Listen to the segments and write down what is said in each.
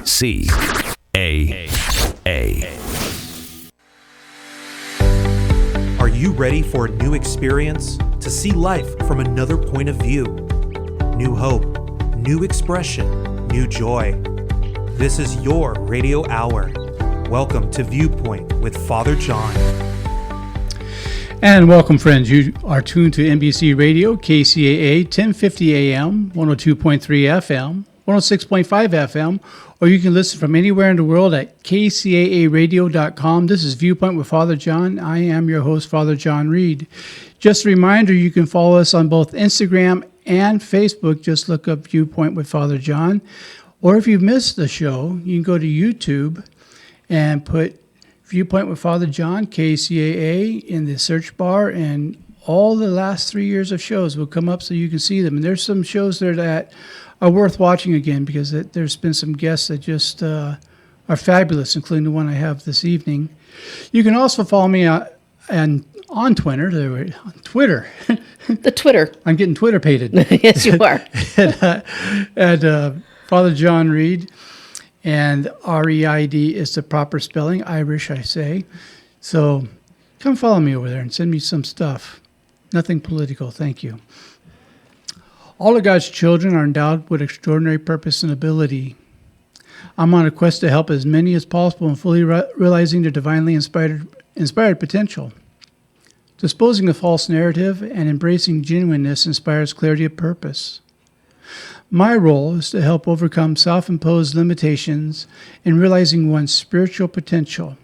KCAA. Are you ready for a new experience? To see life from another point of view? New hope, new expression, new joy. This is your radio hour. Welcome to Viewpoint with Father John. And welcome, friends. You are tuned to NBC Radio, KCAA, 1050 AM, 102.3 FM, 106.5 FM, or you can listen from anywhere in the world at kcaaradio.com. This is Viewpoint with Father John. I am your host, Father John Reed. Just a reminder, you can follow us on both Instagram and Facebook. Just look up Viewpoint with Father John. Or if you've missed the show, you can go to YouTube and put Viewpoint with Father John, KCAA, in the search bar, and all the last 3 years of shows will come up so you can see them. And there's some shows there that are worth watching again because there's been some guests that just are fabulous, including the one I have this evening. You can also follow me on Twitter. The Twitter. I'm getting Twitter-pated. Yes, you are. at Father John Reed. And R-E-I-D is the proper spelling, Irish, I say. So come follow me over there and send me some stuff. Nothing political, thank you. All of God's children are endowed with extraordinary purpose and ability. I'm on a quest to help as many as possible in fully realizing their divinely inspired potential. Disposing of false narrative and embracing genuineness inspires clarity of purpose. My role is to help overcome self-imposed limitations in realizing one's spiritual potential.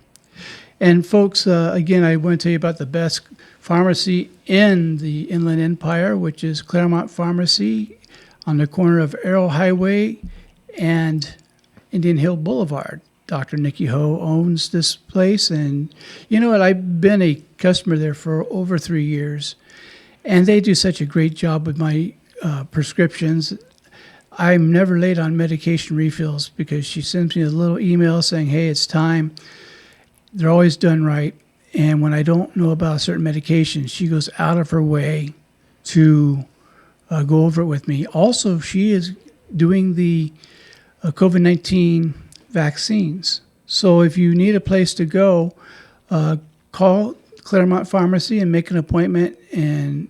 And folks, again, I want to tell you about the best pharmacy in the Inland Empire, which is Claremont Pharmacy on the corner of Arrow Highway and Indian Hill Boulevard. Dr. Nikki Ho owns this place, and you know what? I've been a customer there for over 3 years, and they do such a great job with my prescriptions. I'm never late on medication refills because she sends me a little email saying, hey, it's time. They're always done right. And when I don't know about a certain medication, she goes out of her way to go over it with me. Also, she is doing the COVID-19 vaccines. So if you need a place to go, call Claremont Pharmacy and make an appointment, and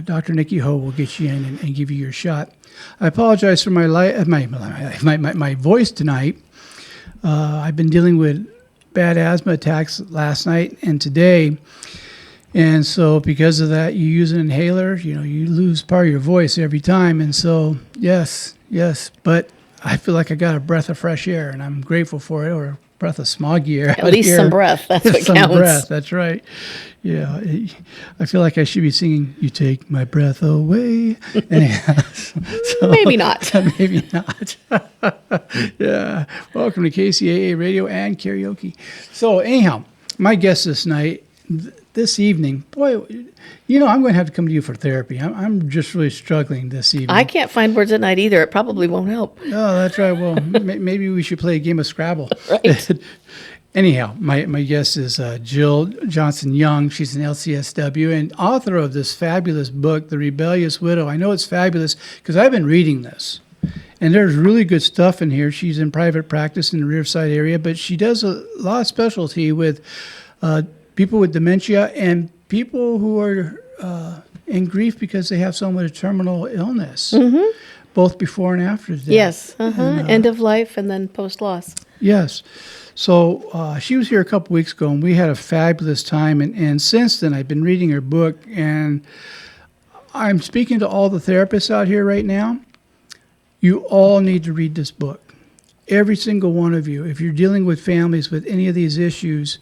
Dr. Nikki Ho will get you in and give you your shot. I apologize for my voice tonight. I've been dealing with bad asthma attacks last night and today. And so because of that, you use an inhaler, you lose part of your voice every time. And so, yes. But I feel like I got a breath of fresh air, and I'm grateful for it, or a breath of smoggy air. At least some breath. That's what some counts. Breath, that's right. Yeah, I feel like I should be singing, "You Take My Breath Away." Anyhow, Maybe not. Maybe not. Yeah. Welcome to KCAA Radio and Karaoke. So anyhow, my guest this evening, boy, I'm going to have to come to you for therapy. I'm just really struggling this evening. I can't find words at night either. It probably won't help. Oh, that's right. Well, maybe we should play a game of Scrabble. Right. Anyhow, my guest is Jill Johnson-Young. She's an LCSW and author of this fabulous book, The Rebellious Widow. I know it's fabulous because I've been reading this, and there's really good stuff in here. She's in private practice in the Riverside area, but she does a lot of specialty with people with dementia and people who are in grief because they have someone with a terminal illness, both before and after death. Yes, end of life and then post-loss. Yes. So she was here a couple weeks ago, and we had a fabulous time. And since then, I've been reading her book, and I'm speaking to all the therapists out here right now. You all need to read this book. Every single one of you. If you're dealing with families with any of these issues,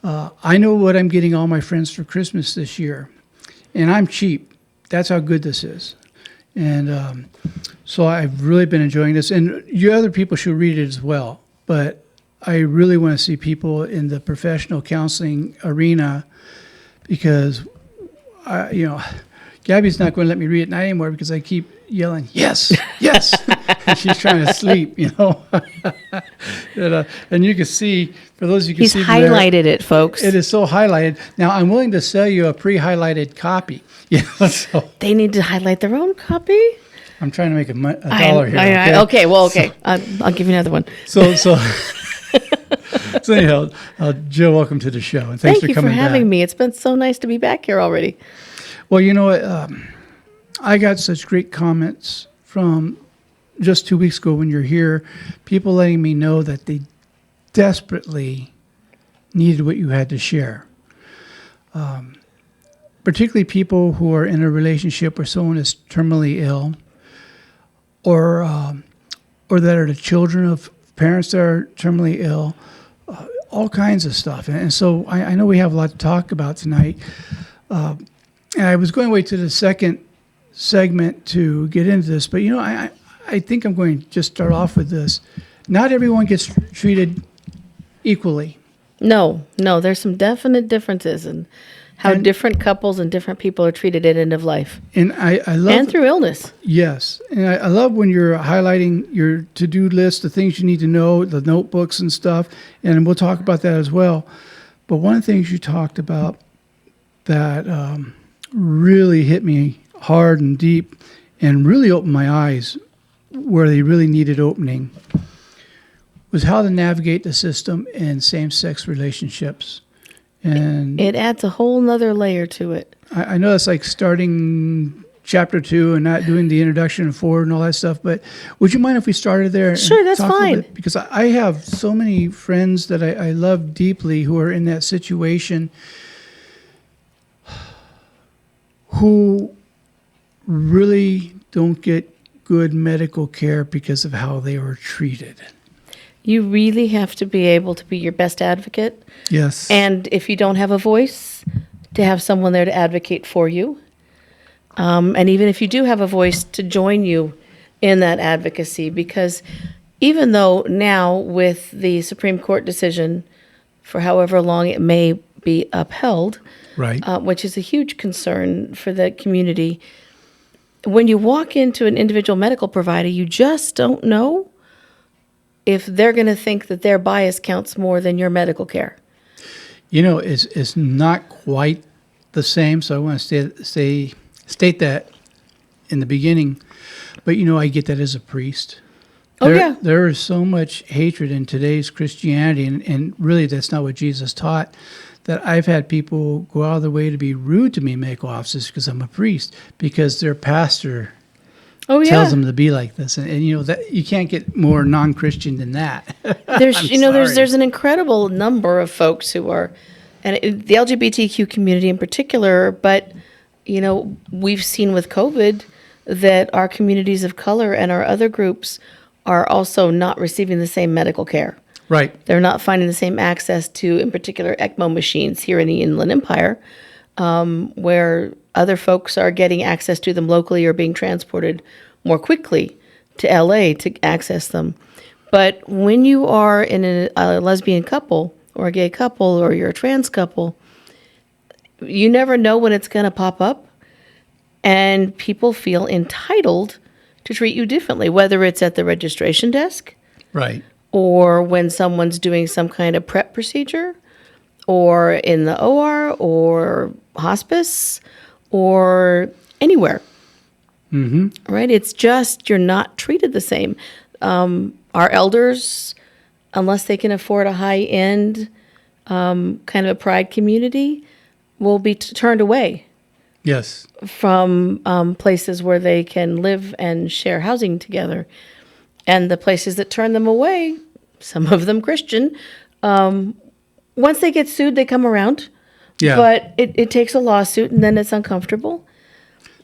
I know what I'm getting all my friends for Christmas this year, and I'm cheap. That's how good this is. And so I've really been enjoying this, and you other people should read it as well. But I really want to see people in the professional counseling arena because, Gabby's not going to let me read it night anymore because I keep yelling, yes. And she's trying to sleep, and you can see, for those of you can see. He's highlighted it, folks. It is so highlighted. Now, I'm willing to sell you a pre-highlighted copy. So. They need to highlight their own copy? I'm trying to make a dollar here. Okay. Okay. I'll give you another one. So anyhow, Jill, welcome to the show, and thanks Thank you for coming for having back. me. It's been so nice to be back here already. Well, you know what? I got such great comments from just 2 weeks ago when you're here, people letting me know that they desperately needed what you had to share. Particularly people who are in a relationship where someone is terminally ill, or that are the children of parents that are terminally ill, all kinds of stuff. And so I know we have a lot to talk about tonight. And I was going to wait to the second segment to get into this, but you know, I think I'm going to just start off with this. Not everyone gets treated equally. No, there's some definite differences in how different couples and different people are treated at end of life. And I love... And through illness. Yes. And I love when you're highlighting your to-do list, the things you need to know, the notebooks and stuff, and we'll talk about that as well. But one of the things you talked about that really hit me hard and deep and really opened my eyes where they really needed opening was how to navigate the system in same-sex relationships. And it adds a whole nother layer to it. I know it's like starting chapter 2 and not doing the introduction and forward and all that stuff, but would you mind if we started there? Sure, that's fine. Because I have so many friends that I love deeply who are in that situation who really don't get good medical care because of how they were treated. You really have to be able to be your best advocate. Yes. And if you don't have a voice, to have someone there to advocate for you. And even if you do have a voice, to join you in that advocacy. Because even though now with the Supreme Court decision, for however long it may be upheld, right, which is a huge concern for the community, when you walk into an individual medical provider, you just don't know if they're going to think that their bias counts more than your medical care. You know, it's not quite the same, so I want to state that in the beginning. But, you know, I get that as a priest. There is so much hatred in today's Christianity, and really that's not what Jesus taught, that I've had people go out of their way to be rude to me in medical offices because I'm a priest, because their pastor tells them to be like this. And you know, that you can't get more non-Christian than that. There's an incredible number of folks who are, and the LGBTQ community in particular, but, you know, we've seen with COVID that our communities of color and our other groups are also not receiving the same medical care. Right. They're not finding the same access to, in particular, ECMO machines here in the Inland Empire, where other folks are getting access to them locally or being transported more quickly to LA to access them. But when you are in a lesbian couple or a gay couple or you're a trans couple, you never know when it's going to pop up, and people feel entitled to treat you differently, whether it's at the registration desk, right, or when someone's doing some kind of prep procedure, or in the OR, or hospice, or anywhere. Mm-hmm. Right? It's just you're not treated the same. Our elders, unless they can afford a high-end kind of a pride community, will be turned away. Yes. From places where they can live and share housing together. And the places that turn them away, some of them Christian, once they get sued, they come around. Yeah. But it takes a lawsuit, and then it's uncomfortable.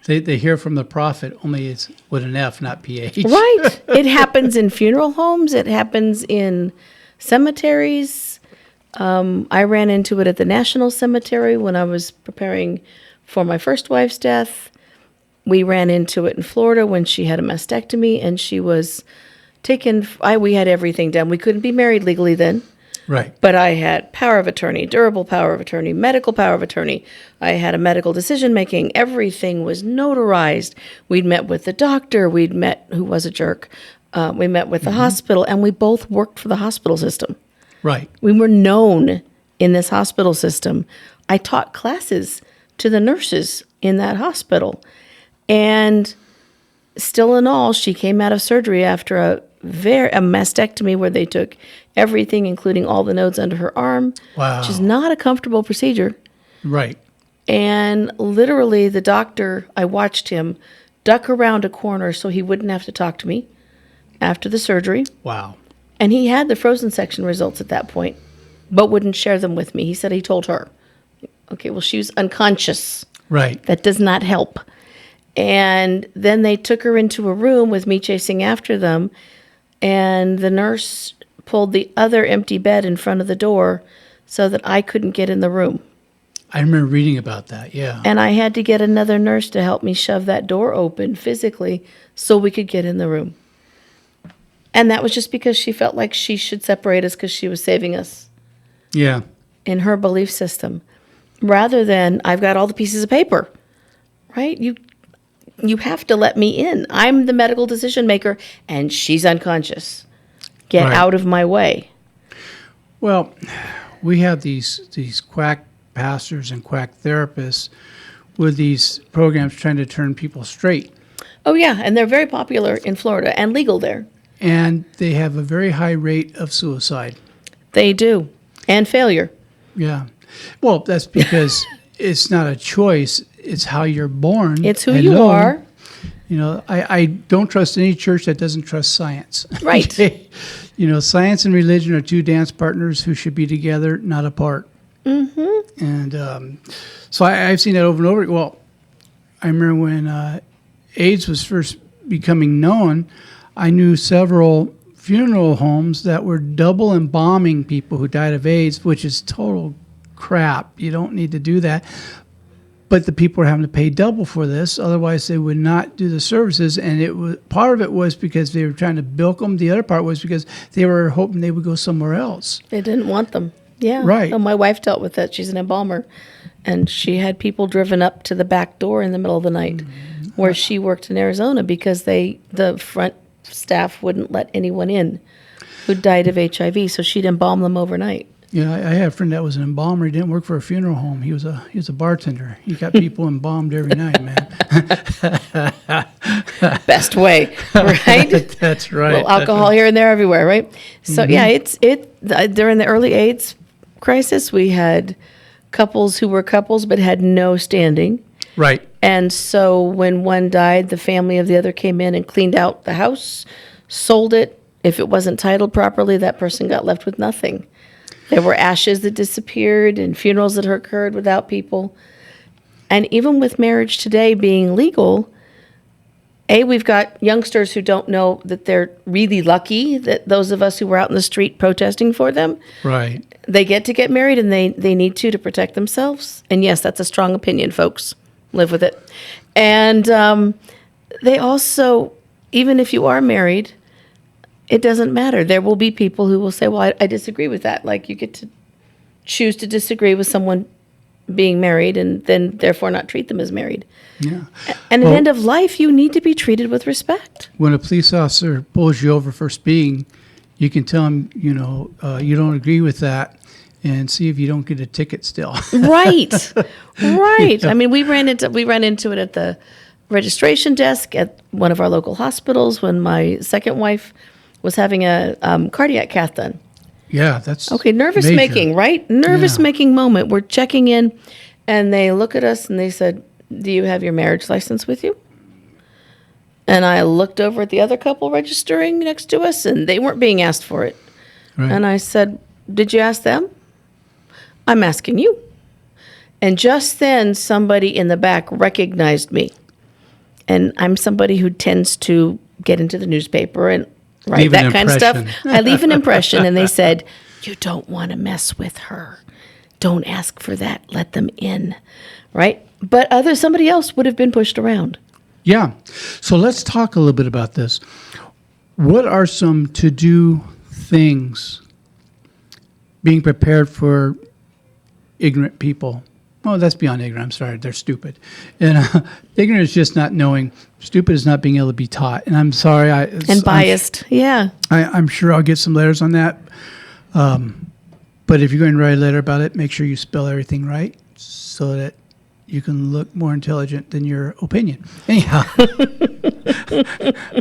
They hear from the prophet, only it's with an F, not PH. Right. It happens in funeral homes. It happens in cemeteries. I ran into it at the National Cemetery when I was preparing for my first wife's death. We ran into it in Florida when she had a mastectomy, and she was taken. We had everything done. We couldn't be married legally then. Right. But I had power of attorney, durable power of attorney, medical power of attorney. I had a medical decision-making. Everything was notarized. We'd met with the doctor. We'd met, who was a jerk. We met with the hospital, and we both worked for the hospital system. Right. We were known in this hospital system. I taught classes to the nurses in that hospital. And still in all, she came out of surgery after a mastectomy where they took everything, including all the nodes under her arm, Wow. which is not a comfortable procedure. Right. And literally the doctor, I watched him duck around a corner so he wouldn't have to talk to me after the surgery. Wow. And he had the frozen section results at that point, but wouldn't share them with me. He said he told her. Okay, well, she was unconscious. Right. That does not help. And then they took her into a room with me chasing after them, and the nurse pulled the other empty bed in front of the door so that I couldn't get in the room. I remember reading about that, yeah. And I had to get another nurse to help me shove that door open physically so we could get in the room. And that was just because she felt like she should separate us because she was saving us Yeah. in her belief system. Rather than, I've got all the pieces of paper, right? You have to let me in. I'm the medical decision maker, and she's unconscious. Get Right. out of my way. Well, we have these quack pastors and quack therapists with these programs trying to turn people straight. Oh, yeah, and they're very popular in Florida and legal there. And they have a very high rate of suicide. They do. And failure. Yeah. Well, that's because it's not a choice. It's how you're born. It's who you are. You know, I don't trust any church that doesn't trust science. Right. Okay? You know, science and religion are two dance partners who should be together, not apart. Mm-hmm. And so I've seen that over and over. Well, I remember when AIDS was first becoming known, I knew several funeral homes that were double embalming people who died of AIDS, which is total crap. You don't need to do that. But the people were having to pay double for this, otherwise they would not do the services. And it was part of it was because they were trying to bilk them. The other part was because they were hoping they would go somewhere else. They didn't want them. Yeah. Right. So my wife dealt with that. She's an embalmer. And she had people driven up to the back door in the middle of the night where she worked in Arizona because the front staff wouldn't let anyone in who died of HIV. So she'd embalm them overnight. Yeah, I had a friend that was an embalmer. He didn't work for a funeral home. He was a bartender. He got people embalmed every night, man. Best way, right? That's right. Well, alcohol here and there, everywhere, right? So yeah, during the early AIDS crisis, we had couples who were couples but had no standing. Right. And so when one died, the family of the other came in and cleaned out the house, sold it. If it wasn't titled properly, that person got left with nothing. There were ashes that disappeared and funerals that occurred without people. And even with marriage today being legal, we've got youngsters who don't know that they're really lucky that those of us who were out in the street protesting for them, Right. they get married and they need to protect themselves. And yes, that's a strong opinion, folks. Live with it. And they also, even if you are married, it doesn't matter. There will be people who will say, well, I disagree with that. Like, you get to choose to disagree with someone being married and then therefore not treat them as married. Yeah. And at the end of life, you need to be treated with respect. When a police officer pulls you over for speeding, you can tell him, you don't agree with that, and see if you don't get a ticket still. Right. Right. I mean, we ran into it at the registration desk at one of our local hospitals when my second wife was having a cardiac cath done. Yeah, that's okay. Nervous major. making, right? Nervous making moment. We're checking in, and they look at us and they said, "Do you have your marriage license with you?" And I looked over at the other couple registering next to us, and they weren't being asked for it. Right. And I said, "Did you ask them?" "I'm asking you." And just then, somebody in the back recognized me. And I'm somebody who tends to get into the newspaper and write that kind of stuff. I leave an impression, and they said, "You don't want to mess with her. Don't ask for that. Let them in." Right? But somebody else would have been pushed around. Yeah. So let's talk a little bit about this. What are some to-do things being prepared for ignorant people? Oh, that's beyond ignorant. I'm sorry. They're stupid. And ignorant is just not knowing. Stupid is not being able to be taught. And I'm sorry. And biased. I'm sure I'll get some letters on that. But if you're going to write a letter about it, make sure you spell everything right so that you can look more intelligent than your opinion. Anyhow,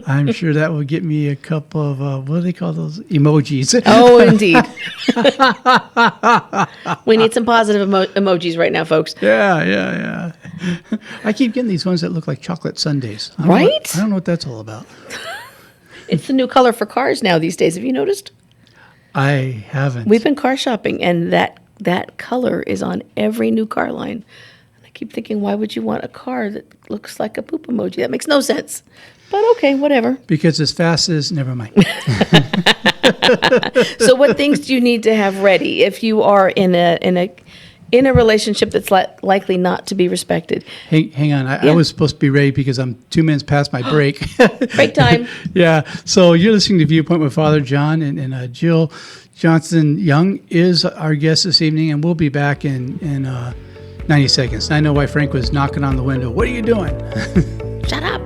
I'm sure that will get me a couple of, what do they call those? Emojis. Oh, indeed. We need some positive emojis right now, folks. Yeah. I keep getting these ones that look like chocolate sundaes. Right? I don't know what that's all about. It's the new color for cars now these days. Have you noticed? I haven't. We've been car shopping, and that color is on every new car line. And I keep thinking, why would you want a car that looks like a poop emoji? That makes no sense. But okay, whatever. Because as fast as, never mind. So what things do you need to have ready if you are in a relationship that's likely not to be respected? Hang on. I was supposed to be ready because I'm 2 minutes past my break. Break time. Yeah. So you're listening to Viewpoint with Father John, and Jill Johnson Young is our guest this evening, and we'll be back in 90 seconds. I know why Frank was knocking on the window. What are you doing? Shut up.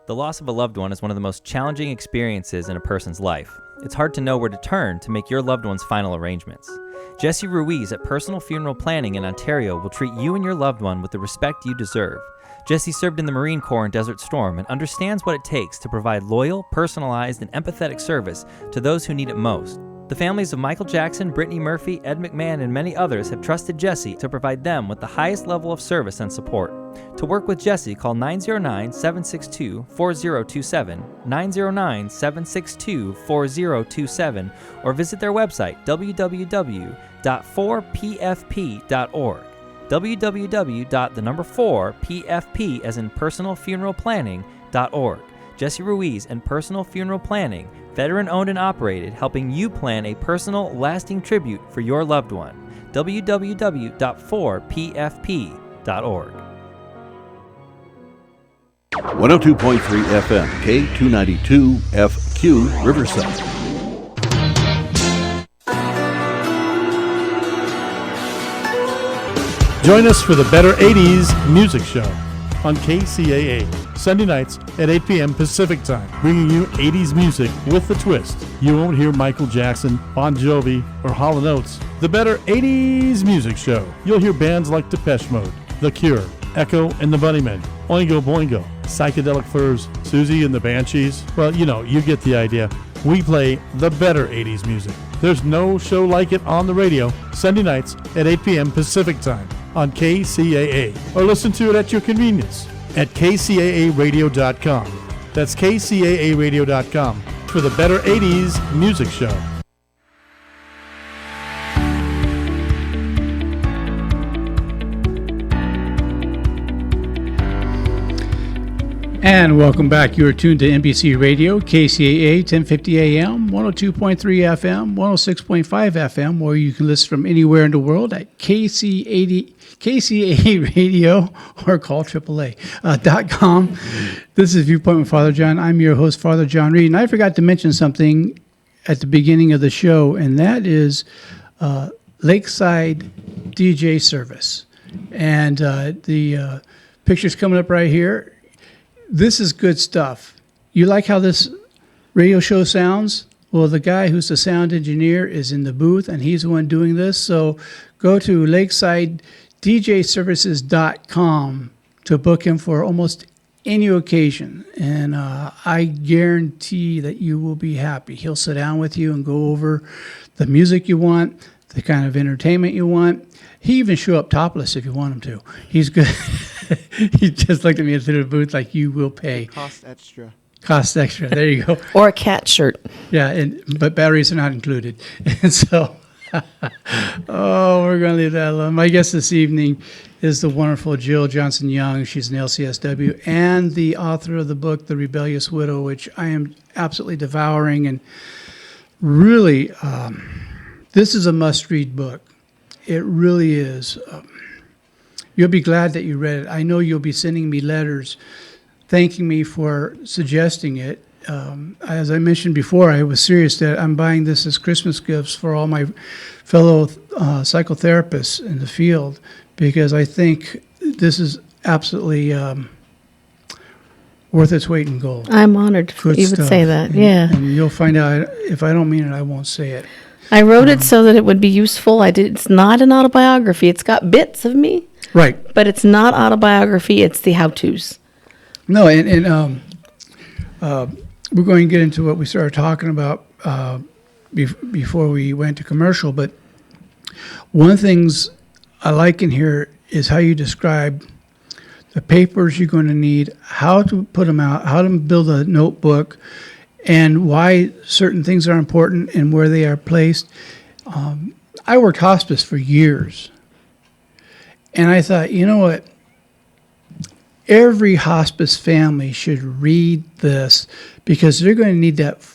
The loss of a loved one is one of the most challenging experiences in a person's life. It's hard to know where to turn to make your loved one's final arrangements. Jesse Ruiz at Personal Funeral Planning in Ontario will treat you and your loved one with the respect you deserve. Jesse served in the Marine Corps in Desert Storm and understands what it takes to provide loyal, personalized, and empathetic service to those who need it most. The families of Michael Jackson, Brittany Murphy, Ed McMahon, and many others have trusted Jesse to provide them with the highest level of service and support. To work with Jesse, call 909-762-4027, 909-762-4027, or visit their website, www.4pfp.org, www.4pfp as in personalfuneralplanning.org. Jesse Ruiz and Personal Funeral Planning, veteran-owned and operated, helping you plan a personal, lasting tribute for your loved one. www.4pfp.org. 102.3 FM, K292 FQ, Riverside. Join us for the Better 80s Music Show on KCAA, Sunday nights at 8 p.m. Pacific Time, bringing you 80s music with a twist. You won't hear Michael Jackson, Bon Jovi, or Hall & Oates. The Better 80s Music Show. You'll hear bands like Depeche Mode, The Cure, Echo and the Bunnymen, Oingo Boingo, Psychedelic Furs, Susie and the Banshees. Well, you get the idea. We play the better 80s music. There's no show like it on the radio, Sunday nights at 8 p.m. Pacific Time on KCAA, or listen to it at your convenience at kcaaradio.com. That's kcaaradio.com for the Better 80s Music Show. And welcome back. You are tuned to NBC Radio, KCAA, 1050 AM, 102.3 FM, 106.5 FM, or you can listen from anywhere in the world at KCAA Radio or call AAA.com. This is Viewpoint with Father John. I'm your host, Father John Reed, and I forgot to mention something at the beginning of the show, and that is Lakeside DJ service. And the picture's coming up right here. This is good stuff. You like how this radio show sounds? Well, the guy who's the sound engineer is in the booth, and he's the one doing this. So go to lakesidedjservices.com to book him for almost any occasion. And I guarantee that you will be happy. He'll sit down with you and go over the music you want, the kind of entertainment you want. He even show up topless if you want him to. He's good. He just looked at me through the booth like, you will pay. Cost extra. Cost extra. There you go. Or a cat shirt. Yeah, but batteries are not included. And so, we're going to leave that alone. My guest this evening is the wonderful Jill Johnson Young. She's an LCSW and the author of the book, The Rebellious Widow, which I am absolutely devouring. And really, this is a must-read book. It really is. You'll be glad that you read it. I know you'll be sending me letters thanking me for suggesting it. As I mentioned before, I was serious that I'm buying this as Christmas gifts for all my fellow psychotherapists in the field, because I think this is absolutely worth its weight in gold. I'm honored Good you would stuff. say that. And, Yeah. And you'll find out if I don't mean it, I won't say it. I wrote it so that it would be useful. It's not an autobiography. It's got bits of me, Right. but it's not autobiography. It's the how-tos. No, and we're going to get into what we started talking about before we went to commercial. But one of the things I like in here is how you describe the papers you're going to need, how to put them out, how to build a notebook, and why certain things are important and where they are placed. I worked hospice for years, and I thought, you know what? Every hospice family should read this because they're going to need that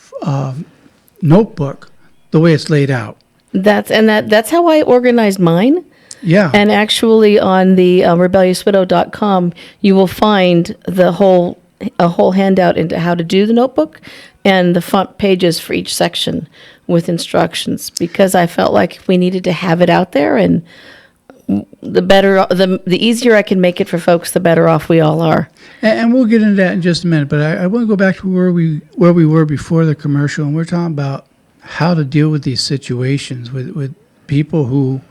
notebook the way it's laid out. That's how I organized mine. Yeah. And actually, on the rebelliouswidow.com, you will find a whole handout into how to do the notebook and the front pages for each section with instructions, because I felt like we needed to have it out there, and the easier I can make it for folks, the better off we all are. And we'll get into that in just a minute, but I want to go back to where we were before the commercial, and we're talking about how to deal with these situations with people who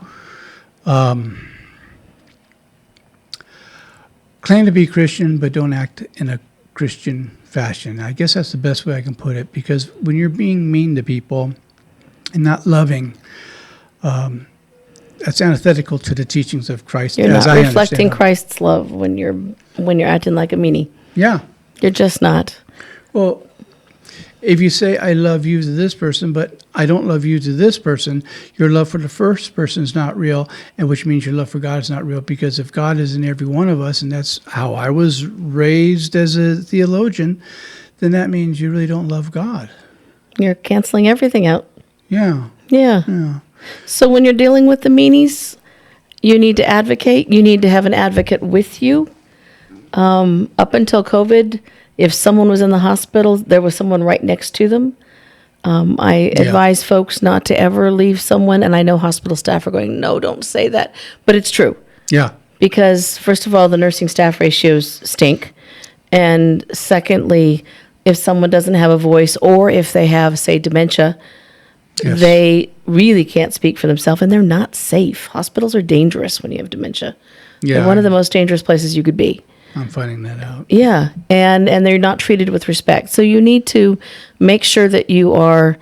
claim to be Christian but don't act in a Christian fashion. I guess that's the best way I can put it, because when you're being mean to people and not loving, that's antithetical to the teachings of Christ. You're as not I reflecting understand them. Christ's love when you're acting like a meanie. Yeah. You're just not. Well, if you say, I love you to this person, but I don't love you to this person, your love for the first person is not real, and which means your love for God is not real, because if God is in every one of us, and that's how I was raised as a theologian, then that means you really don't love God. You're canceling everything out. Yeah. Yeah. Yeah. So when you're dealing with the meanies, you need to advocate. You need to have an advocate with you. Up until COVID, if someone was in the hospital, there was someone right next to them. I advise folks not to ever leave someone, and I know hospital staff are going, no, don't say that. But it's true. Yeah. Because, first of all, the nursing staff ratios stink. And secondly, if someone doesn't have a voice, or if they have, say, dementia, Yes. they really can't speak for themselves, and they're not safe. Hospitals are dangerous when you have dementia. Yeah. They're one of the most dangerous places you could be. I'm finding that out. Yeah, and they're not treated with respect. So you need to make sure that you are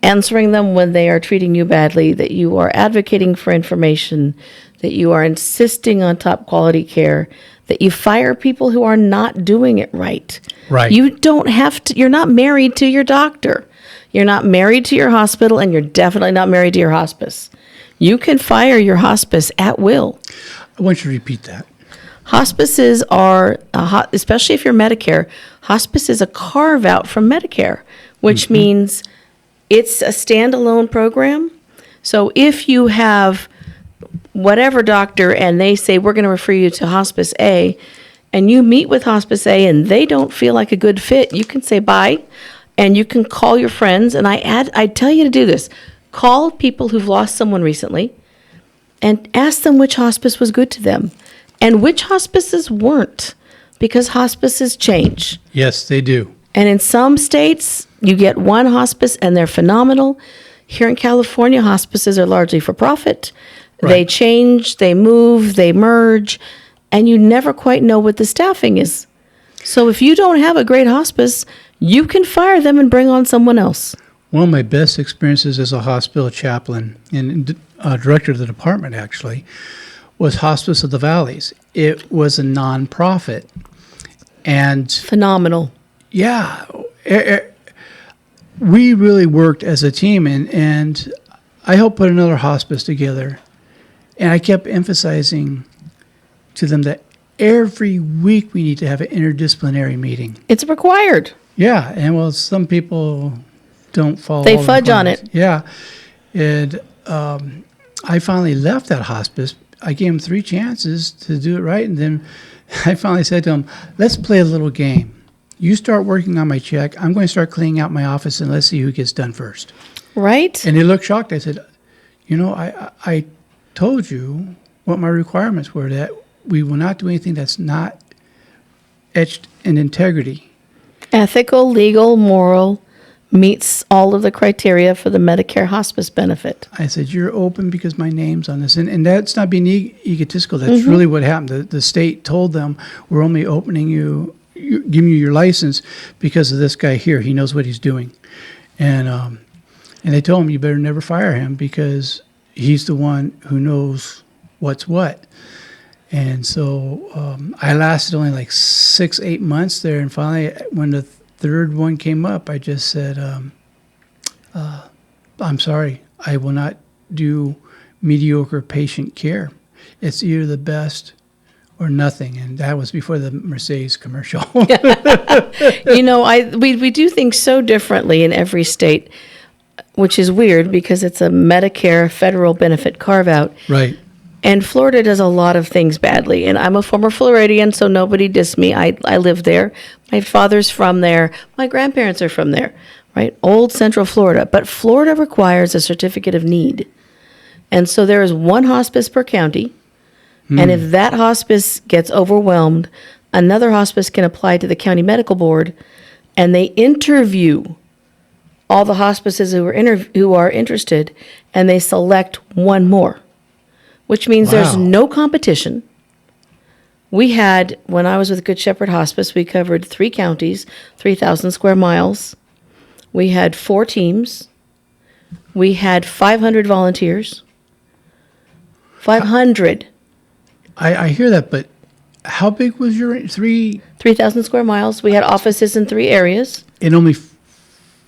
answering them when they are treating you badly, that you are advocating for information, that you are insisting on top quality care, that you fire people who are not doing it right. Right. You don't have to, you're not married to your doctor. You're not married to your hospital, and you're definitely not married to your hospice. You can fire your hospice at will. I want you to repeat that. Hospices are, especially if you're Medicare, hospice is a carve-out from Medicare, which means it's a standalone program. So if you have whatever doctor and they say, we're going to refer you to Hospice A, and you meet with Hospice A and they don't feel like a good fit, you can say bye, and you can call your friends. And I tell you to do this. Call people who've lost someone recently and ask them which hospice was good to them and which hospices weren't, because hospices change. Yes, they do. And in some states, you get one hospice and they're phenomenal. Here in California, hospices are largely for profit. Right. They change, they move, they merge, and you never quite know what the staffing is. So if you don't have a great hospice, you can fire them and bring on someone else. One of my best experiences as a hospital chaplain and director of the department, actually, was Hospice of the Valleys. It was a nonprofit. And Phenomenal. yeah, we really worked as a team, and I helped put another hospice together. And I kept emphasizing to them that every week we need to have an interdisciplinary meeting. It's required. Yeah, and well, some people don't follow. They all the fudge on requirements. it. Yeah, and I finally left that hospice. I gave them 3 chances to do it right, and then I finally said to them, let's play a little game. You start working on my check. I'm going to start cleaning out my office, and let's see who gets done first. Right? And they looked shocked. I said, I told you what my requirements were, that we will not do anything that's not etched in integrity. Ethical, legal, moral, meets all of the criteria for the Medicare hospice benefit. I said, you're open because my name's on this. And that's not being egotistical. That's really what happened. The state told them, we're only opening giving you your license because of this guy here. He knows what he's doing. And they told him, you better never fire him because he's the one who knows what's what. And so I lasted only like 6-8 months there. And finally, when the third one came up, I just said, I'm sorry, I will not do mediocre patient care. It's either the best or nothing. And that was before the Mercedes commercial. You know, we do things so differently in every state, which is weird because it's a Medicare federal benefit carve-out. Right. And Florida does a lot of things badly. And I'm a former Floridian, so nobody diss me. I live there. My father's from there. My grandparents are from there, right? Old Central Florida. But Florida requires a certificate of need. And so there is one hospice per county. And if that hospice gets overwhelmed, another hospice can apply to the county medical board, and they interview all the hospices who are interested, and they select one more, which means there's no competition. We had, when I was with Good Shepherd Hospice, we covered 3 counties, 3,000 square miles. We had 4 teams. We had 500 volunteers. 500. I hear that, but how big was your 3,000 square miles. We had offices in 3 areas. in only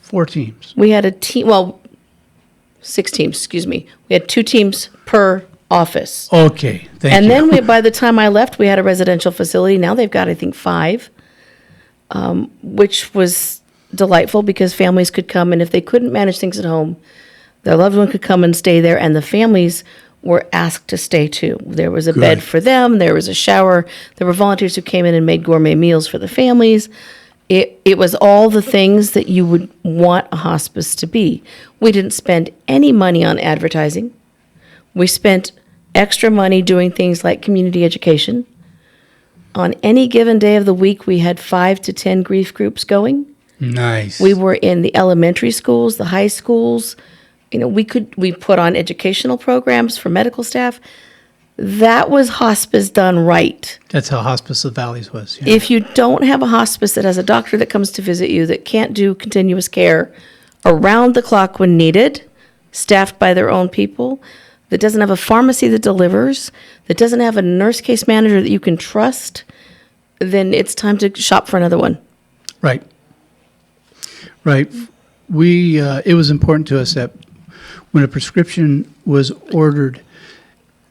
4 teams? We had 6 teams, excuse me. We had 2 teams per office. Okay, thank you. And then by the time I left, we had a residential facility. Now they've got, I think, 5, which was delightful because families could come, and if they couldn't manage things at home, their loved one could come and stay there, and the families were asked to stay too. There was a bed for them. There was a shower. There were volunteers who came in and made gourmet meals for the families. It was all the things that you would want a hospice to be. We didn't spend any money on advertising. We spent extra money doing things like community education. On any given day of the week, we had 5 to 10 grief groups going. Nice. We were in the elementary schools, the high schools. You know, we put on educational programs for medical staff. That was hospice done right. That's how Hospice of Valleys was. Yeah. If you don't have a hospice that has a doctor that comes to visit you, that can't do continuous care around the clock when needed, staffed by their own people, that doesn't have a pharmacy that delivers, that doesn't have a nurse case manager that you can trust, then it's time to shop for another one. Right. Right. It was important to us that when a prescription was ordered,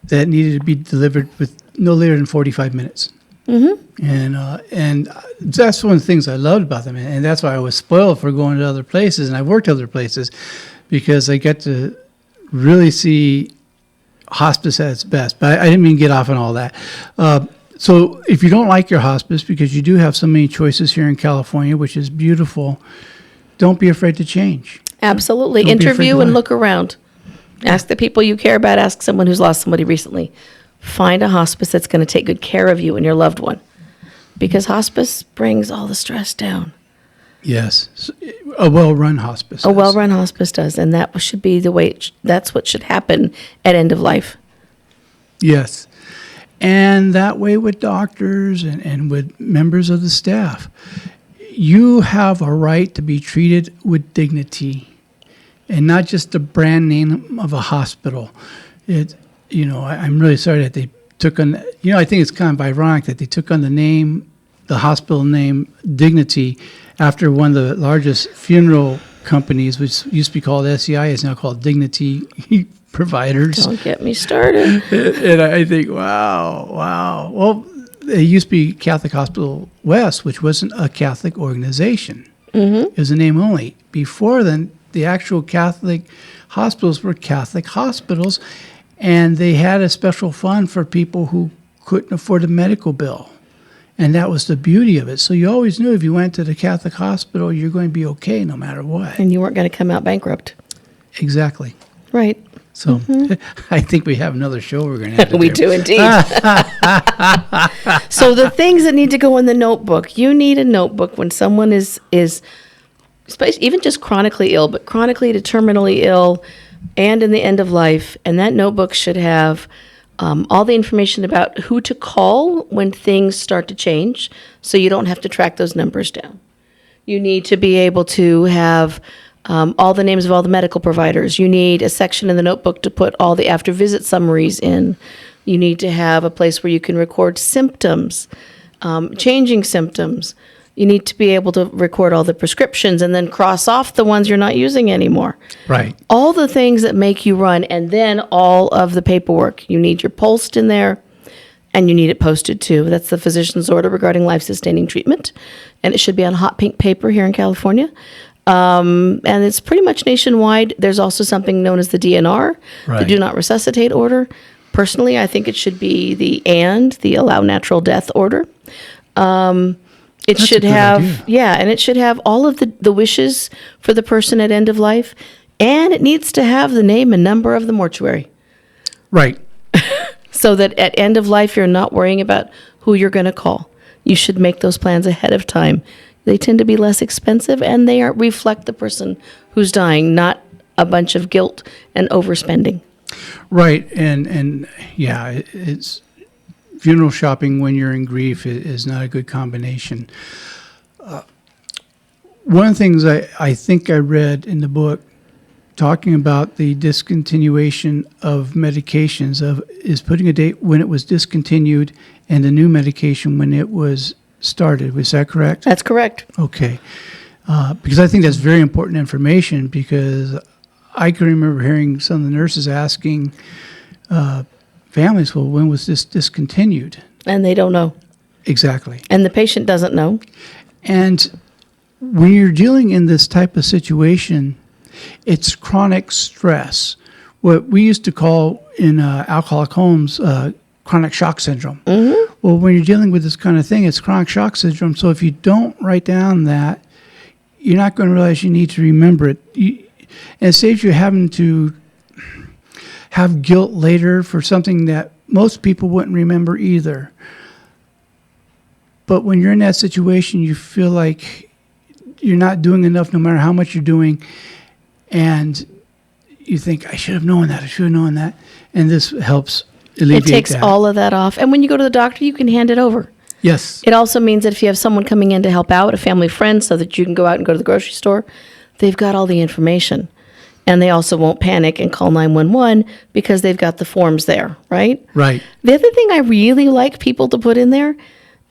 that needed to be delivered with no later than 45 minutes. Mm-hmm. And that's one of the things I loved about them. And that's why I was spoiled for going to other places. And I worked other places because I get to really see hospice at its best. But I didn't mean to get off on all that. So if you don't like your hospice, because you do have so many choices here in California, which is beautiful, don't be afraid to change. Absolutely. Don't be afraid Interview to and lie. look around. Ask the people you care about. Ask someone who's lost somebody recently. Find a hospice that's going to take good care of you and your loved one. Because hospice brings all the stress down. Yes. A well-run hospice. A well-run hospice does. And that should be the way, that's what should happen at end of life. Yes. And that way with doctors and with members of the staff. You have a right to be treated with dignity and not just the brand name of a hospital. I'm really sorry that they took on, I think it's kind of ironic that they took on the hospital name Dignity after one of the largest funeral companies, which used to be called SEI, is now called Dignity Providers. Don't get me started. And I think, wow. Well, it used to be Catholic Hospital West, which wasn't a Catholic organization. Mm-hmm. It was a name only. Before then, the actual Catholic hospitals were Catholic hospitals, and they had a special fund for people who couldn't afford a medical bill. And that was the beauty of it. So you always knew if you went to the Catholic hospital, you're going to be okay no matter what. And you weren't going to come out bankrupt. Exactly. Right. So I think we have another show we're going to have to We do indeed. So the things that need to go in the notebook, you need a notebook when someone is even just chronically ill, but chronically to terminally ill and in the end of life. And that notebook should have all the information about who to call when things start to change, so you don't have to track those numbers down. You need to be able to have all the names of all the medical providers. You need a section in the notebook to put all the after visit summaries in. You need to have a place where you can record symptoms, changing symptoms. You need to be able to record all the prescriptions and then cross off the ones you're not using anymore. Right. All the things that make you run, and then all of the paperwork. You need your pulse in there, and you need it posted too. That's the physician's order regarding life-sustaining treatment, and it should be on hot pink paper here in California. And it's pretty much nationwide. There's also something known as the DNR, the Right. Do Not Resuscitate Order. Personally, I think it should be the Allow Natural Death Order. It That's a should good have, idea. and it should have all of the wishes for the person at end of life, and it needs to have the name and number of the mortuary, Right. so that at end of life you're not worrying about who you're going to call. You should make those plans ahead of time. They tend to be less expensive, and they reflect the person who's dying, not a bunch of guilt and overspending. Right. And yeah, it's funeral shopping when you're in grief is not a good combination. One of the things I think I read in the book talking about the discontinuation of medications is putting a date when it was discontinued and a new medication when it was started. Was that correct? That's correct. Okay. Because I think that's very important information, because I can remember hearing some of the nurses asking families, well, when was this discontinued? And they don't know. Exactly. And the patient doesn't know. And when you're dealing in this type of situation, it's chronic stress. What we used to call in alcoholic homes chronic shock syndrome. Mm-hmm. Well, when you're dealing with this kind of thing, it's chronic shock syndrome. So if you don't write down that, you're not going to realize you need to remember it. And it saves you having to have guilt later for something that most people wouldn't remember either. But when you're in that situation, you feel like you're not doing enough no matter how much you're doing. And you think, I should have known that. I should have known that. And this helps alleviate that. It takes all of that off. And when you go to the doctor, you can hand it over. Yes. It also means that if you have someone coming in to help out, a family friend, so that you can go out and go to the grocery store, they've got all the information. And they also won't panic and call 911 because they've got the forms there, right? Right. The other thing I really like people to put in there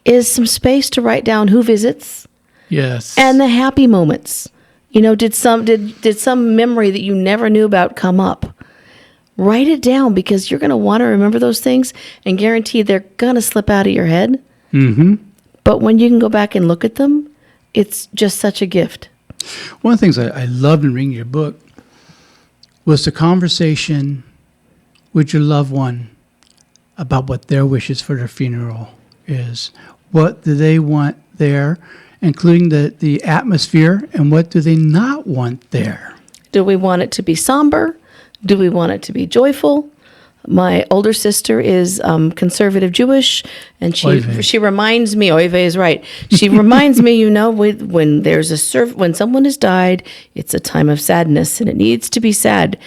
is some space to write down who visits Yes. and the happy moments. You know, did some memory that you never knew about come up? Write it down, because you're going to want to remember those things, and guarantee they're going to slip out of your head. Mm-hmm. But when you can go back and look at them, it's just such a gift. One of the things I loved in reading your book was the conversation with your loved one about what their wishes for their funeral is. What do they want there, including the atmosphere, and what do they not want there? Do we want it to be somber? Do we want it to be joyful? My older sister is conservative Jewish, and she reminds me, Oive is right. She reminds me, when there's when someone has died, it's a time of sadness, and it needs to be sad.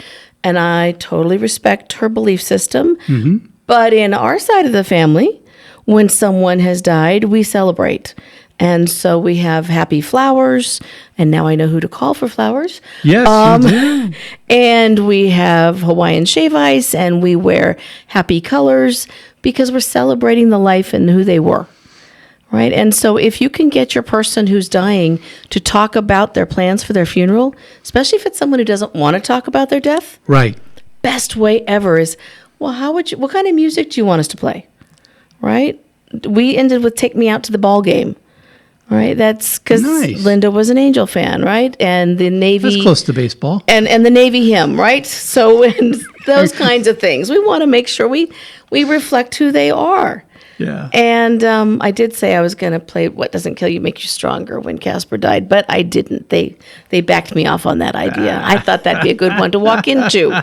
And I totally respect her belief system. Mm-hmm. But in our side of the family, when someone has died, we celebrate. And so we have happy flowers, and now I know who to call for flowers. Yes, you do. And we have Hawaiian shave ice, and we wear happy colors because we're celebrating the life and who they were, right? And so if you can get your person who's dying to talk about their plans for their funeral, especially if it's someone who doesn't want to talk about their death, Right. best way ever is, well, what kind of music do you want us to play, right? We ended with Take Me Out to the Ball Game. Right, that's because Nice. Linda was an Angel fan, right? And the Navy. That's close to baseball. And the Navy hymn, right? So and those kinds of things. We want to make sure we reflect who they are. Yeah. And I did say I was going to play What Doesn't Kill You Makes You Stronger when Casper died, but I didn't. They backed me off on that idea. I thought that'd be a good one to walk into.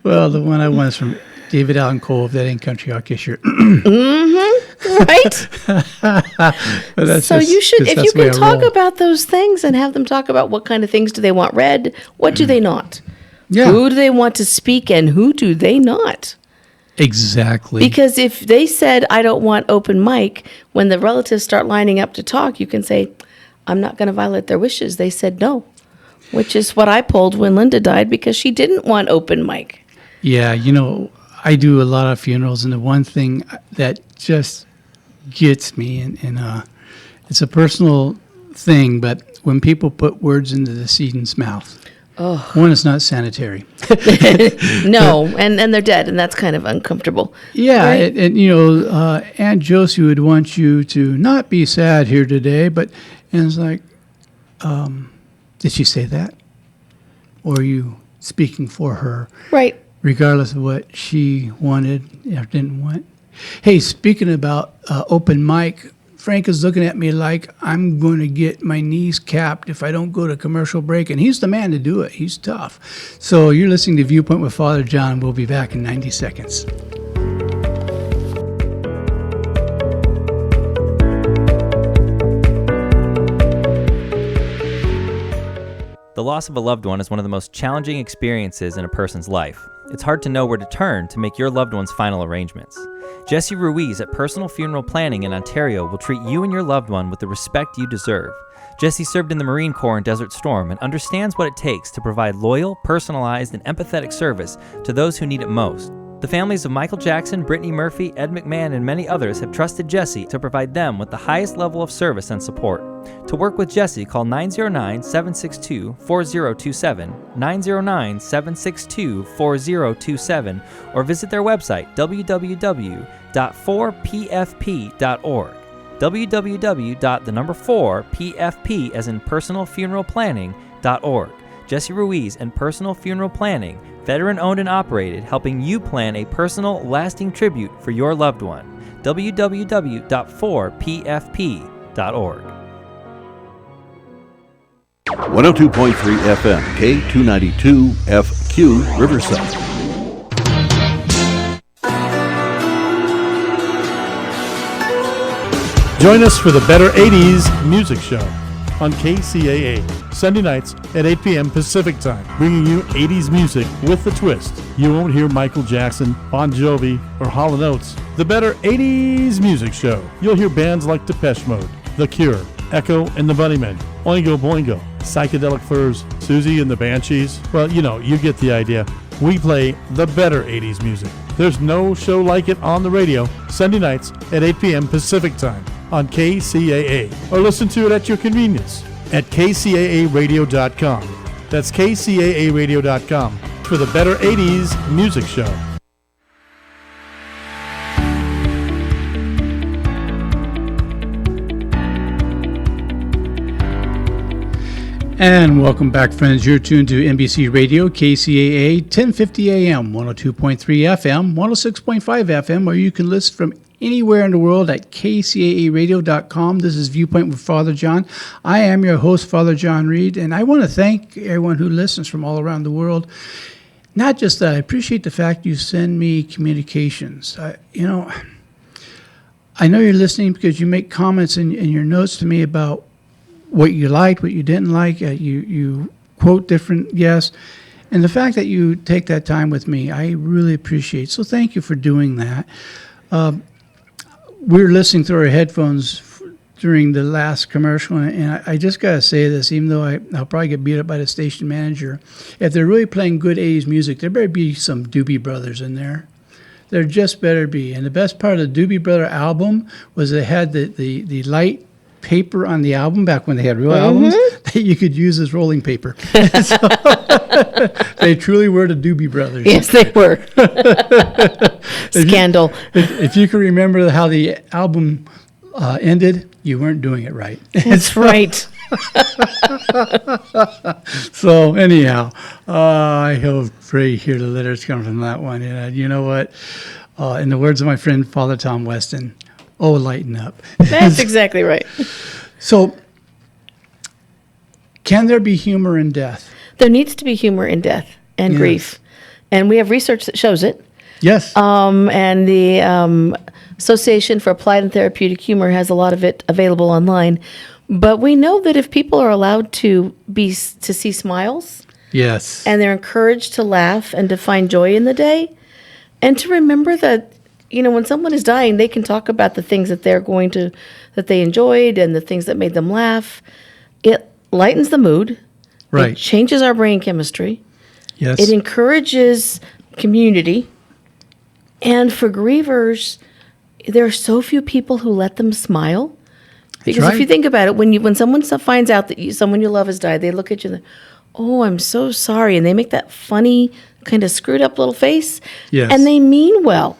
Well, the one I want is from David Allan Coe. If that ain't country, I'll kiss your. Right? But that's So just- you should, 'cause if that's you the way can I talk roll. about those things and have them talk about what kind of things do they want read, what do they not? Yeah. Who do they want to speak and who do they not? Exactly. Because if they said, I don't want open mic, when the relatives start lining up to talk, you can say, I'm not going to violate their wishes. They said no, which is what I pulled when Linda died because she didn't want open mic. Yeah, I do a lot of funerals, and the one thing that just gets me, and it's a personal thing, but when people put words into the decedent's mouth, one, it's not sanitary. No, and they're dead, and that's kind of uncomfortable. Yeah, Right. and Aunt Josie would want you to not be sad here today, and it's like, did she say that? Or are you speaking for her? Right. Regardless of what she wanted or didn't want. Hey, speaking about open mic, Frank is looking at me like I'm going to get my knees capped if I don't go to commercial break, and he's the man to do it. He's tough. So you're listening to Viewpoint with Father John. We'll be back in 90 seconds. The loss of a loved one is one of the most challenging experiences in a person's life. It's hard to know where to turn to make your loved one's final arrangements. Jesse Ruiz at Personal Funeral Planning in Ontario will treat you and your loved one with the respect you deserve. Jesse served in the Marine Corps in Desert Storm and understands what it takes to provide loyal, personalized, and empathetic service to those who need it most. The families of Michael Jackson, Brittany Murphy, Ed McMahon, and many others have trusted Jesse to provide them with the highest level of service and support. To work with Jesse, call 909-762-4027, 909-762-4027, or visit their website, www.4pfp.org. www.4pfp as in personalfuneralplanning.org. Jesse Ruiz and Personal Funeral Planning, veteran-owned and operated, helping you plan a personal, lasting tribute for your loved one. www.4pfp.org. 102.3 FM, K292 FQ, Riverside. Join us for the Better 80s Music Show on KCAA, Sunday nights at 8 p.m. Pacific Time, bringing you 80s music with a twist. You won't hear Michael Jackson, Bon Jovi, or Hall & Oates. The Better 80s Music Show. You'll hear bands like Depeche Mode, The Cure, Echo and the Bunnymen, Oingo Boingo, Psychedelic Furs, Susie and the Banshees. Well, you get the idea. We play the better 80s music. There's no show like it on the radio, Sunday nights at 8 p.m. Pacific Time on KCAA, or listen to it at your convenience at kcaaradio.com. That's kcaaradio.com for the Better 80s Music Show. And welcome back, friends. You're tuned to NBC Radio, KCAA, 1050 AM, 102.3 FM, 106.5 FM, or you can listen from anywhere in the world at kcaaradio.com. This is Viewpoint with Father John. I am your host, Father John Reed, and I want to thank everyone who listens from all around the world. Not just that, I appreciate the fact you send me communications. I know you're listening because you make comments in your notes to me about what you liked, what you didn't like. You quote different guests. And the fact that you take that time with me, I really appreciate. So thank you for doing that. We were listening through our headphones during the last commercial, and I just got to say this, even though I'll probably get beat up by the station manager. If they're really playing good 80s music, there better be some Doobie Brothers in there. There just better be. And the best part of the Doobie Brother album was they had the light paper on the album back when they had real albums that you could use as rolling paper. So, they truly were the Doobie Brothers. Yes, they were. Scandal. If you can remember how the album ended, you weren't doing it right. That's right. So anyhow, I hope pray hear the letters come from that one. And you know what? In the words of my friend Father Tom Weston, oh, lighten up. That's exactly right. So, can there be humor in death? There needs to be humor in death and Yes. grief. And we have research that shows it. Yes. And the Association for Applied and Therapeutic Humor has a lot of it available online. But we know that if people are allowed to see smiles, yes. and they're encouraged to laugh and to find joy in the day, and to remember that, when someone is dying, they can talk about the things that that they enjoyed and the things that made them laugh. It lightens the mood. Right. It changes our brain chemistry. Yes. It encourages community. And for grievers, there are so few people who let them smile. Because right. if you think about it, when someone finds out that someone you love has died, they look at you and, oh, I'm so sorry. And they make that funny, kind of screwed up little face. Yes. And they mean well.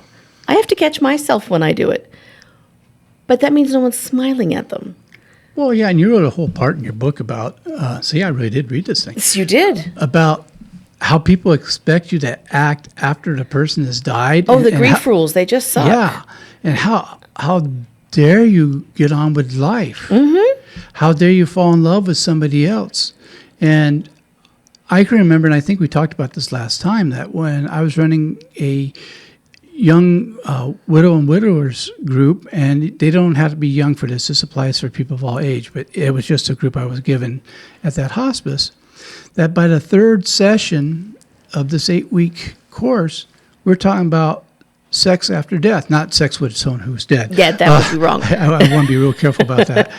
I have to catch myself when I do it. But that means no one's smiling at them. Well, yeah, and you wrote a whole part in your book about, I really did read this thing. Yes, you did. About how people expect you to act after the person has died. Oh, the grief rules, they just suck. Yeah, and how dare you get on with life? Mm-hmm. How dare you fall in love with somebody else? And I can remember, and I think we talked about this last time, that when I was running a young widow and widowers group, and they don't have to be young for this. This applies for people of all age, but it was just a group I was given at that hospice, that by the third session of this 8-week course, we're talking about sex after death, not sex with someone who's dead. Yeah, that would be wrong. I want to be real careful about that.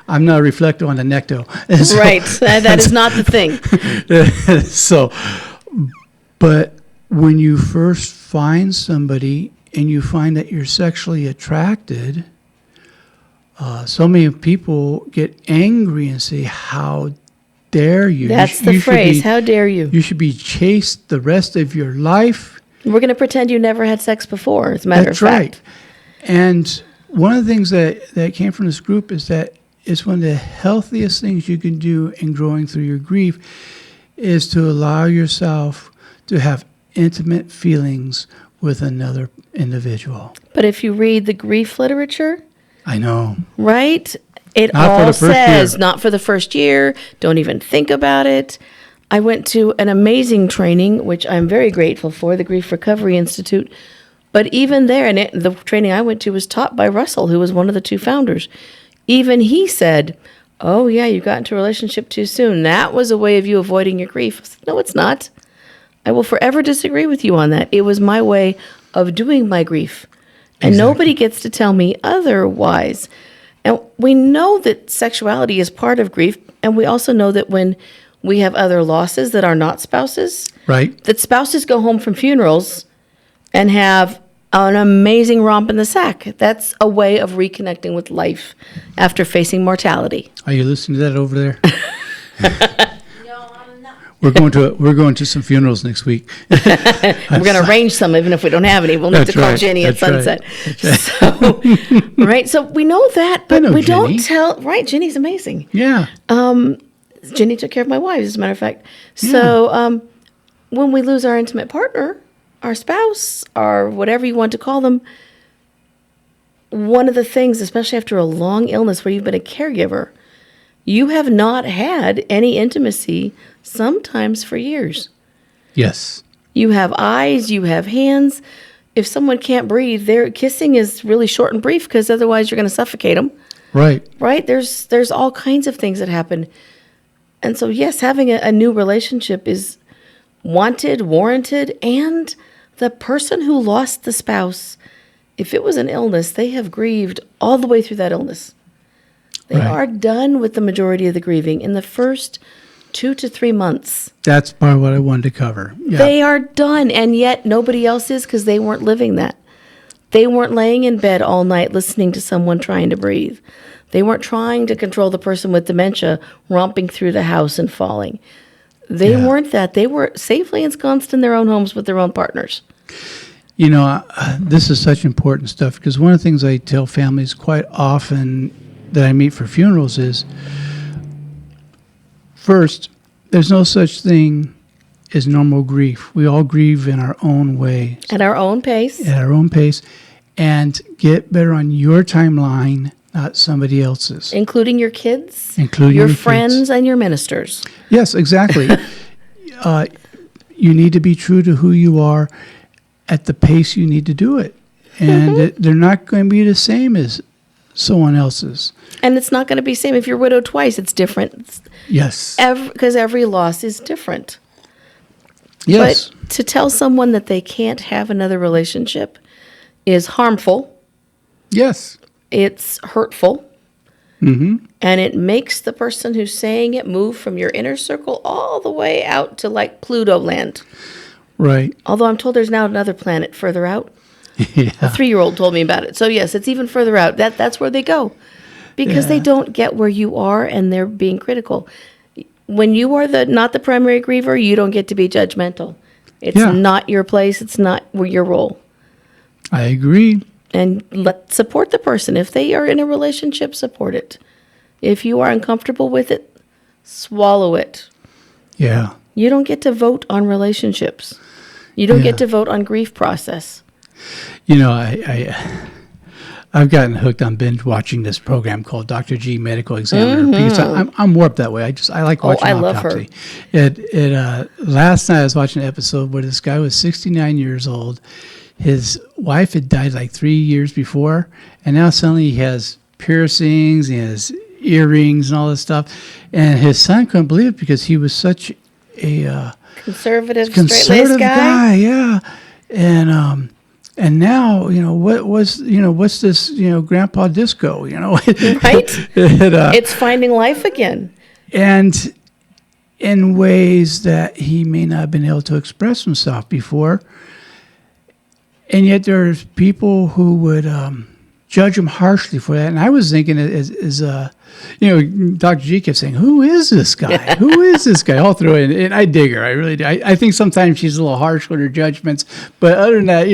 I'm not reflective on the necto. So, right, that is not the thing. So, but when you first find somebody and you find that you're sexually attracted, so many people get angry and say, how dare you? That's the phrase, how dare you? You should be chaste the rest of your life. We're going to pretend you never had sex before, as a matter of fact. That's right. And one of the things that came from this group is that it's one of the healthiest things you can do in growing through your grief is to allow yourself to have intimate feelings with another individual. But if you read the grief literature, I know. Right? It Not for all the first says year. not for the first year. Don't even think about it. I went to an amazing training, which I'm very grateful for, the Grief Recovery Institute. But even there, and the training I went to was taught by Russell, who was one of the two founders. Even he said, oh, yeah, you got into a relationship too soon. That was a way of you avoiding your grief. I said, no, it's not. I will forever disagree with you on that. It was my way of doing my grief. And nobody gets to tell me otherwise. And we know that sexuality is part of grief. And we also know that when we have other losses that are not spouses, Right. that spouses go home from funerals and have an amazing romp in the sack. That's a way of reconnecting with life after facing mortality. Are you listening to that over there? No, I'm not. We're going to some funerals next week. We're going to arrange some, even if we don't have any. We'll need That's to call right. Jenny at That's right. sunset. So, right. So we know that, but know we Jenny. don't tell. Right. Jenny's amazing. Yeah. Jenny took care of my wife, as a matter of fact. So when we lose our intimate partner, our spouse, or whatever you want to call them, one of the things, especially after a long illness where you've been a caregiver, you have not had any intimacy sometimes for years. Yes. You have eyes, you have hands. If someone can't breathe, their kissing is really short and brief because otherwise you're going to suffocate them. Right. Right? There's all kinds of things that happen. And so, yes, having a new relationship is wanted, warranted, and the person who lost the spouse, if it was an illness, they have grieved all the way through that illness. They Right. are done with the majority of the grieving in the first 2 to 3 months. That's part of what I wanted to cover. Yeah. They are done, and yet nobody else is because they weren't living that. They weren't laying in bed all night listening to someone trying to breathe. They weren't trying to control the person with dementia romping through the house and falling. They weren't that. They were safely ensconced in their own homes with their own partners. You know, this is such important stuff because one of the things I tell families quite often that I meet for funerals is, first, there's no such thing is normal grief. We all grieve in our own way, At our own pace. at our own pace, and get better on your timeline, not somebody else's. Including your kids, Including your your kids. friends, and your ministers. Yes, exactly. You need to be true to who you are at the pace you need to do it. And they're not going to be the same as someone else's. And it's not going to be the same if you're widowed twice. It's different. Yes. Because every loss is different. Yes. But to tell someone that they can't have another relationship is harmful. Yes. It's hurtful. Mm-hmm. And it makes the person who's saying it move from your inner circle all the way out to like Pluto land. Right. Although I'm told there's now another planet further out. Yeah. A 3-year-old told me about it. So yes, it's even further out. That's where they go. Because they don't get where you are and they're being critical. When you are not the primary griever, you don't get to be judgmental. It's not your place. It's not your role. I agree. And support the person. If they are in a relationship, support it. If you are uncomfortable with it, swallow it. Yeah. You don't get to vote on relationships. You don't get to vote on grief process. You know, I've gotten hooked on binge watching this program called Dr. G Medical Examiner because I'm warped that way. I like watching I love autopsy. Last night I was watching an episode where this guy was 69 years old. His wife had died like 3 years before, and now suddenly he has piercings, he has earrings and all this stuff. And his son couldn't believe it because he was such a Conservative conservative straight-laced guy. yeah. And now, what's this, grandpa disco, Right? It's finding life again. And in ways that he may not have been able to express himself before. And yet there's people who would judge him harshly for that. And I was thinking, Dr. G kept saying, who is this guy? Who is this guy? All through it. And I dig her. I really do. I think sometimes she's a little harsh with her judgments. But other than that,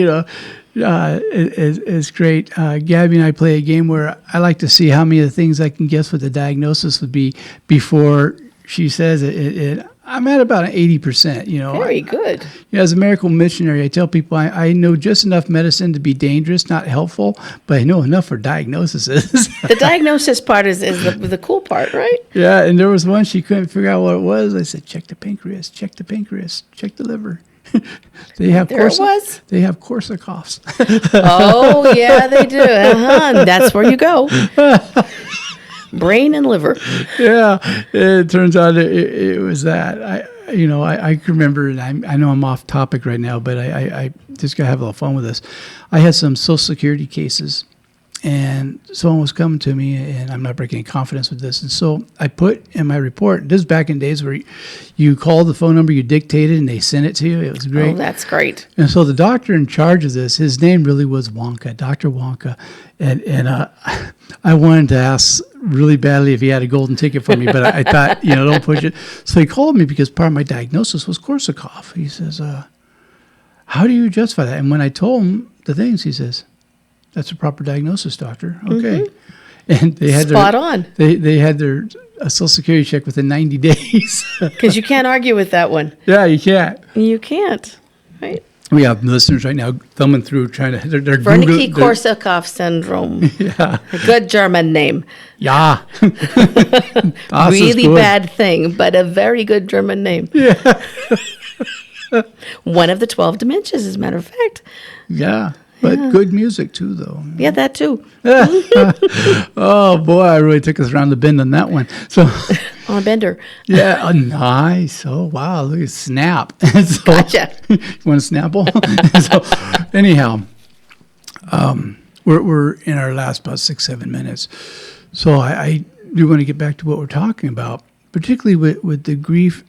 it's great. Gabby and I play a game where I like to see how many of the things I can guess what the diagnosis would be before she says it. I'm at about an 80%, Very good. As a medical missionary, I tell people I know just enough medicine to be dangerous, not helpful, but I know enough for diagnoses. The diagnosis part is the cool part, right? Yeah, and there was one she couldn't figure out what it was. I said, check the pancreas, check the liver. They have They have Korsakoffs. Oh, yeah, they do. And that's where you go. Brain and liver. Yeah, it turns out it was that. I can remember, and I know I'm off topic right now, but I just got to have a little fun with this. I had some Social Security cases, and someone was coming to me, and I'm not breaking any confidence with this. And so I put in my report, this is back in days where you called the phone number, you dictated, and they sent it to you. It was great. Oh, that's great. And so the doctor in charge of this, his name really was Wonka, Dr. Wonka. And I wanted to ask really badly if he had a golden ticket for me, but I thought, don't push it. So he called me because part of my diagnosis was Korsakoff. He says, how do you justify that? And when I told him the things, he says, that's a proper diagnosis, doctor. Okay. Mm-hmm. And they had spot on. They had their Social Security check within 90 days. Because you can't argue with that one. Yeah, you can't. You can't, right? We have listeners right now thumbing through trying to. They're Wernicke-Korsakoff syndrome. Yeah, a good German name. Yeah, really bad thing, but a very good German name. Yeah, one of the 12 dementias, as a matter of fact. Yeah. But good music, too, though. Yeah, that, too. Oh, boy, I really took us around the bend on that one. So on a bender. Yeah, nice. Oh, wow, look at Snap. So, gotcha. You want a Snapple? So, anyhow, we're in our last about 6-7 minutes. So I do want to get back to what we're talking about, particularly with the grief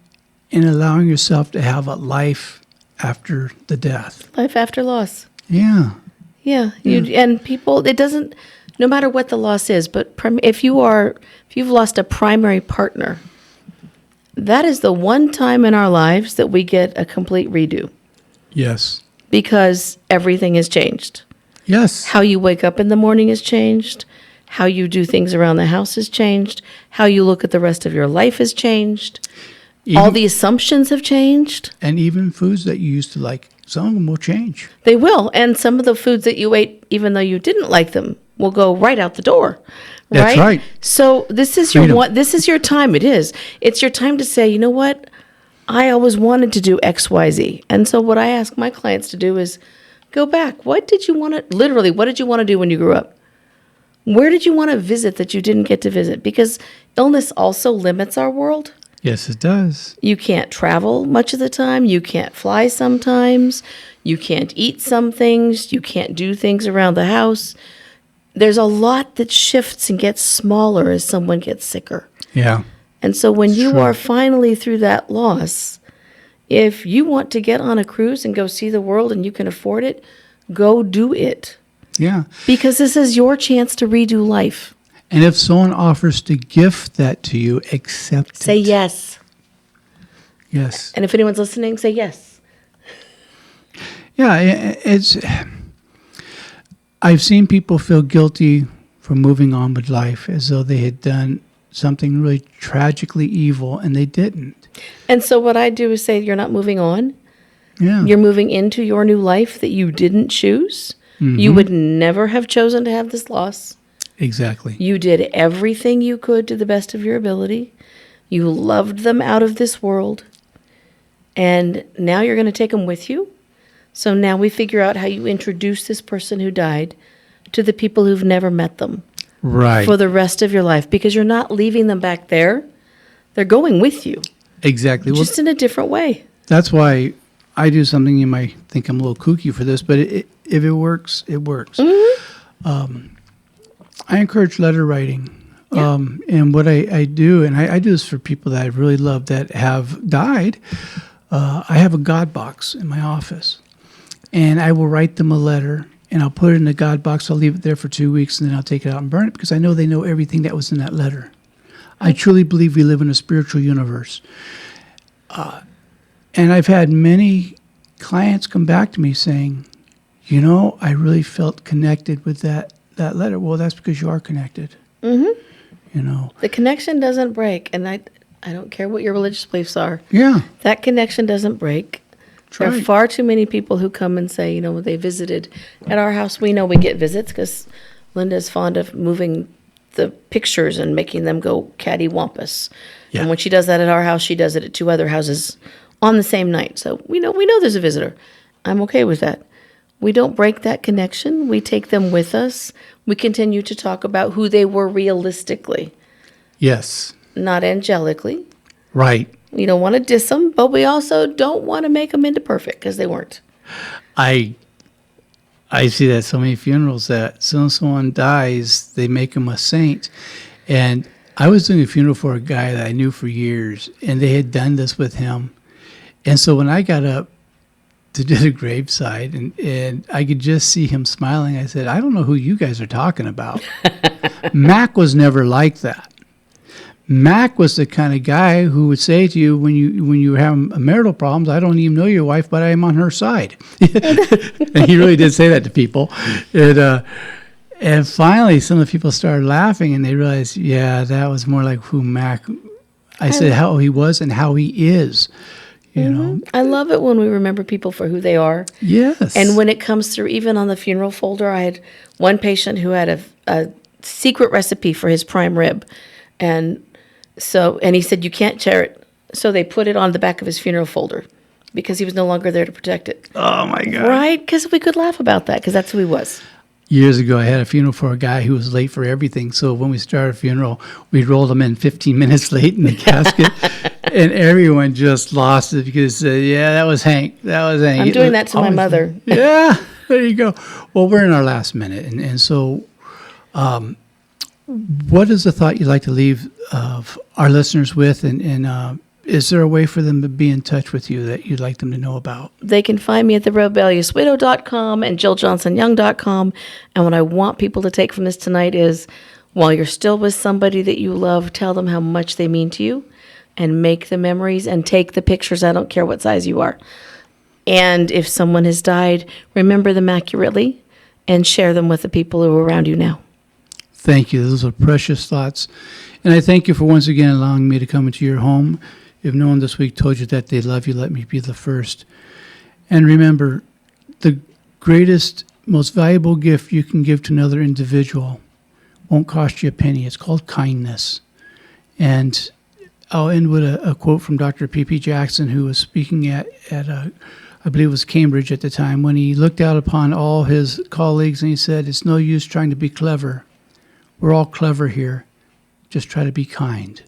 and allowing yourself to have a life after the death. Life after loss. Yeah. Yeah, and people, it doesn't, no matter what the loss is, but if you've lost a primary partner, that is the one time in our lives that we get a complete redo. Yes. Because everything has changed. Yes. How you wake up in the morning has changed. How you do things around the house has changed. How you look at the rest of your life has changed. All the assumptions have changed. And even foods that you used to like, some of them will change. They will. And some of the foods that you ate, even though you didn't like them, will go right out the door. That's right. So this is this is your time. It is. It's your time to say, you know what? I always wanted to do X, Y, Z. And so what I ask my clients to do is go back. What did you want to, literally, what did you want to do when you grew up? Where did you want to visit that you didn't get to visit? Because illness also limits our world. Yes, it does. You can't travel much of the time. You can't fly sometimes. You can't eat some things. You can't do things around the house. There's a lot that shifts and gets smaller as someone gets sicker. Yeah. And so when you True. are finally through that loss, if you want to get on a cruise and go see the world and you can afford it, go do it. Yeah. Because this is your chance to redo life. And if someone offers to gift that to you, accept Say it. yes. Yes. And if anyone's listening, say yes. Yeah, it's. I've seen people feel guilty for moving on with life as though they had done something really tragically evil, and they didn't. And so what I do is say, you're not moving on. Yeah. You're moving into your new life that you didn't choose. Mm-hmm. You would never have chosen to have this loss. Exactly. You did everything you could to the best of your ability. You loved them out of this world. And now you're going to take them with you. So now we figure out how you introduce this person who died to the people who've never met them. Right. For the rest of your life. Because you're not leaving them back there. They're going with you. Exactly. Just in a different way. That's why I do something you might think I'm a little kooky for this, but if it works, it works. Mm-hmm. I encourage letter writing. Yeah. And what I do, and I do this for people that I really love that have died, I have a God box in my office. And I will write them a letter, and I'll put it in the God box. I'll leave it there for 2 weeks, and then I'll take it out and burn it because I know they know everything that was in that letter. I truly believe we live in a spiritual universe. And I've had many clients come back to me saying, you know, I really felt connected with that letter. Well, that's because you are connected. Mm-hmm. You know. The connection doesn't break. And I don't care what your religious beliefs are. Yeah. That connection doesn't break. There are far too many people who come and say, you know, they visited at our house. We know we get visits because Linda's fond of moving the pictures and making them go cattywampus. Yeah. And when she does that at our house, she does it at 2 other houses on the same night. So we know there's a visitor. I'm okay with that. We don't break that connection. We take them with us. We continue to talk about who they were realistically, Yes. not angelically. Right. We don't want to diss them, but we also don't want to make them into perfect because they weren't. I see that so many funerals that someone dies, they make him a saint. And I was doing a funeral for a guy that I knew for years, and they had done this with him. And so when I got up to do the graveside, and I could just see him smiling, I said, I don't know who you guys are talking about. Mac was never like that. Mac was the kind of guy who would say to you when you were having marital problems, I don't even know your wife, but I am on her side. And he really did say that to people. And finally, some of the people started laughing, and they realized, yeah, that was more like who Mac. I said how he was and how he is. You know. I love it when we remember people for who they are. Yes. And when it comes through, even on the funeral folder, I had one patient who had a secret recipe for his prime rib. And he said, you can't share it. So they put it on the back of his funeral folder because he was no longer there to protect it. Oh, my God. Right? Because we could laugh about that because that's who he was. Years ago, I had a funeral for a guy who was late for everything. So when we started a funeral, we rolled him in 15 minutes late in the casket. And everyone just lost it because, that was Hank. That was Hank. I'm doing that to my mother. Yeah, there you go. Well, we're in our last minute. And so what is the thought you'd like to leave our listeners with? And is there a way for them to be in touch with you that you'd like them to know about? They can find me at therebelliouswidow.com and JillJohnsonYoung.com. And what I want people to take from this tonight is, while you're still with somebody that you love, tell them how much they mean to you and make the memories and take the pictures. I don't care what size you are. And if someone has died, remember them accurately and share them with the people who are around you now. Thank you. Those are precious thoughts. And I thank you for once again allowing me to come into your home. If no one this week told you that they love you, let me be the first. And remember, the greatest, most valuable gift you can give to another individual won't cost you a penny. It's called kindness. And I'll end with a quote from Dr. P.P. Jackson, who was speaking at I believe it was Cambridge at the time, when he looked out upon all his colleagues and he said, it's no use trying to be clever. We're all clever here. Just try to be kind,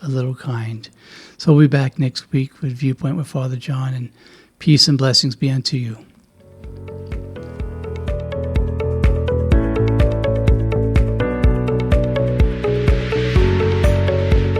a little kind. So we'll be back next week with Viewpoint with Father John, and peace and blessings be unto you.